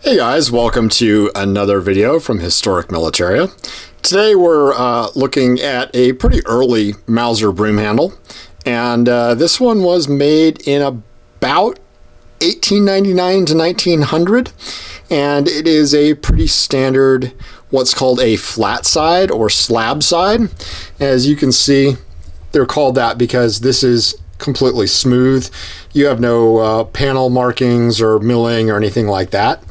Hey guys, welcome to another video from Historic Militaria. Today we're looking at a pretty early Mauser broom handle, and this one was made in about 1899 to 1900, and it is a pretty standard what's called a flatside or slab side. As you can see, they're called that because this is completely smooth. You have no panel markings or milling or anything like that.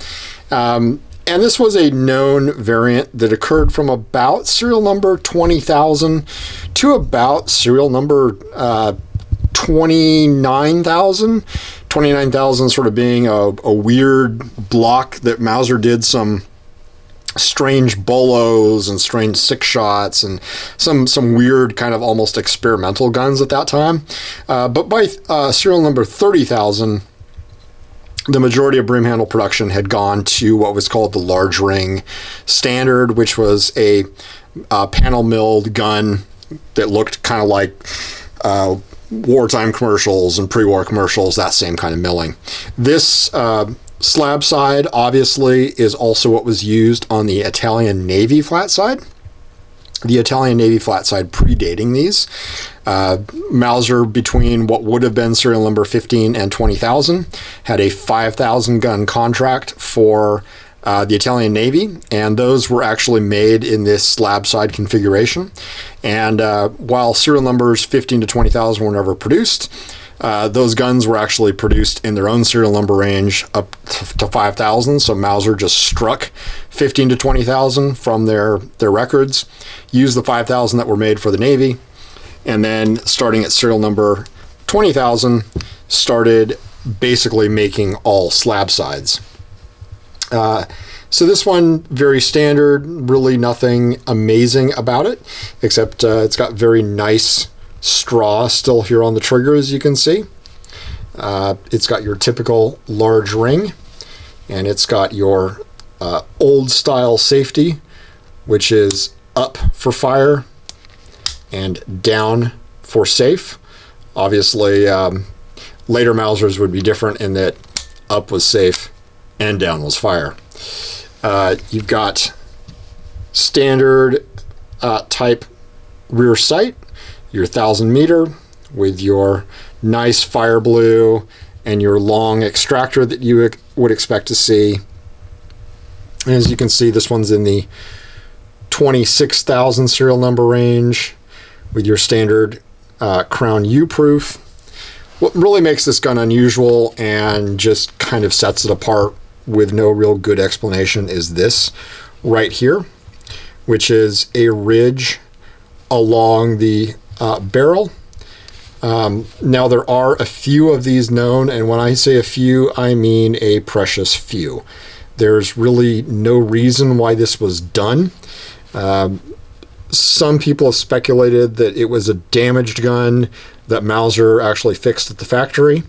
And this was a known variant that occurred from about serial number 20,000 to about serial number 29,000. 29,000 sort of being a weird block that Mauser did some strange bolos and strange six shots and some weird kind of almost experimental guns at that time. But by serial number 30,000, the majority of broom handle production had gone to what was called the large ring standard, which was a panel milled gun that looked kind of like wartime commercials and pre-war commercials, that same kind of milling. This slab side obviously is also what was used on the Italian Navy Flatside. The Italian Navy Flatside predating these. Mauser, between what would have been serial number 15 and 20,000, had a 5,000 gun contract for the Italian Navy, and those were actually made in this slab side configuration. And while serial numbers 15 to 20,000 were never produced, those guns were actually produced in their own serial number range up to 5,000. So Mauser just struck 15 to 20,000 from their records, used the 5,000 that were made for the Navy, and then starting at serial number 20,000, started basically making all slab sides. So this one, very standard, really nothing amazing about it, except it's got very nice straw still here on the trigger, as you can see. It's got your typical large ring, and it's got your old style safety, which is up for fire and down for safe. Obviously, later Mausers would be different in that up was safe and down was fire. You've got standard type rear sight, your 1,000 meter with your nice fire blue and your long extractor that you would expect to see. And as you can see, this one's in the 26,000 serial number range with your standard crown U-proof. What really makes this gun unusual and just kind of sets it apart with no real good explanation is this right here, which is a ridge along the barrel. Now there are a few of these known, and when I say a few, I mean a precious few. There's really no reason why this was done. Some people have speculated that it was a damaged gun that Mauser actually fixed at the factory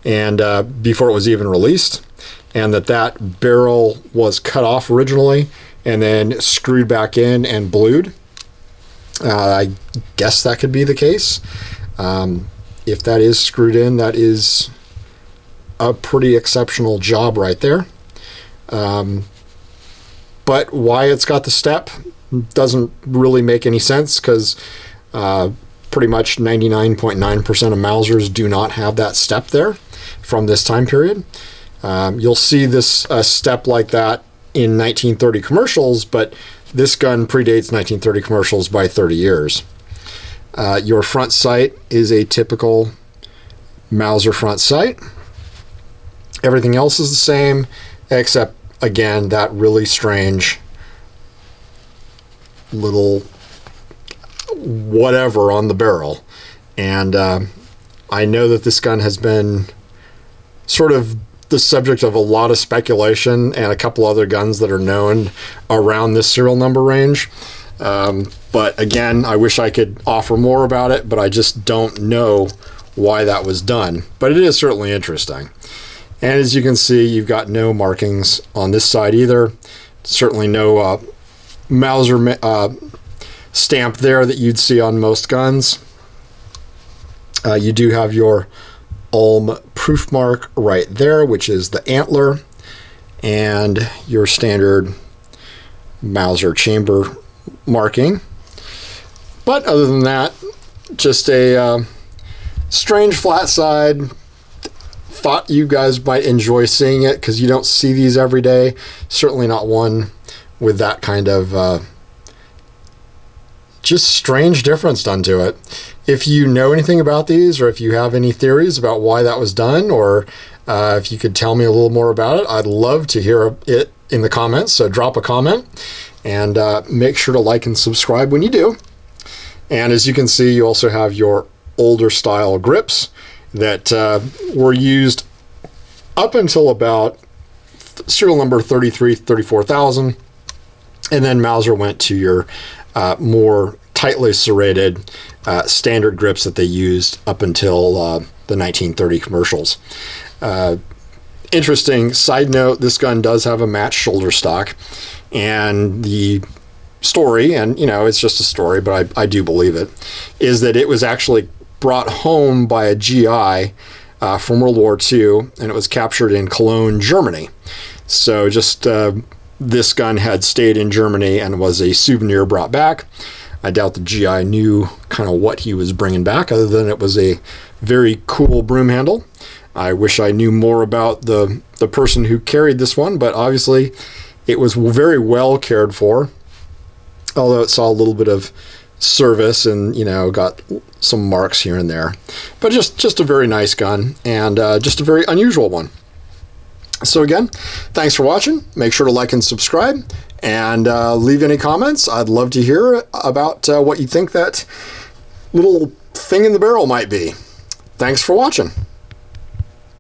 and before it was even released, and that barrel was cut off originally and then screwed back in and blued. I guess that could be the case. If that is screwed in, that is a pretty exceptional job right there. But why it's got the step doesn't really make any sense, because pretty much 99.9% of Mausers do not have that step there from this time period. You'll see this step like that in 1930 commercials, but this gun predates 1930 commercials by 30 years. Your front sight is a typical Mauser front sight. Everything else is the same, except, again, that really strange little whatever on the barrel. And I know that this gun has been sort of the subject of a lot of speculation and a couple other guns that are known around this serial number range. But again, I wish I could offer more about it, but I just don't know why that was done. But it is certainly interesting. And as you can see, you've got no markings on this side either. Certainly no Mauser stamp there that you'd see on most guns. You do have your Ulm proof mark right there, which is the antler. and your standard Mauser chamber marking. But other than that, just a strange flat side. Thought you guys might enjoy seeing it because you don't see these every day. Certainly not one with that kind of just strange difference done to it. If you know anything about these, or if you have any theories about why that was done, or if you could tell me a little more about it, I'd love to hear it in the comments. So drop a comment, and make sure to like and subscribe when you do. And as you can see, you also have your older style grips that were used up until about serial number 34,000, and then Mauser went to your more tightly serrated standard grips that they used up until the 1930 commercials. Interesting side note, this gun does have a matched shoulder stock, and the story, and it's just a story, but I do believe it, is that it was actually brought home by a GI from World War II, and it was captured in Cologne, Germany. So just this gun had stayed in Germany and was a souvenir brought back. I doubt the GI knew kind of what he was bringing back, other than it was a very cool broom handle. I wish I knew more about the person who carried this one, but obviously it was very well cared for, although it saw a little bit of service and got some marks here and there, but just a very nice gun, and just a very unusual one. So again, thanks for watching. Make sure to like and subscribe, and leave any comments. I'd love to hear about what you think that little thing in the barrel might be. Thanks for watching.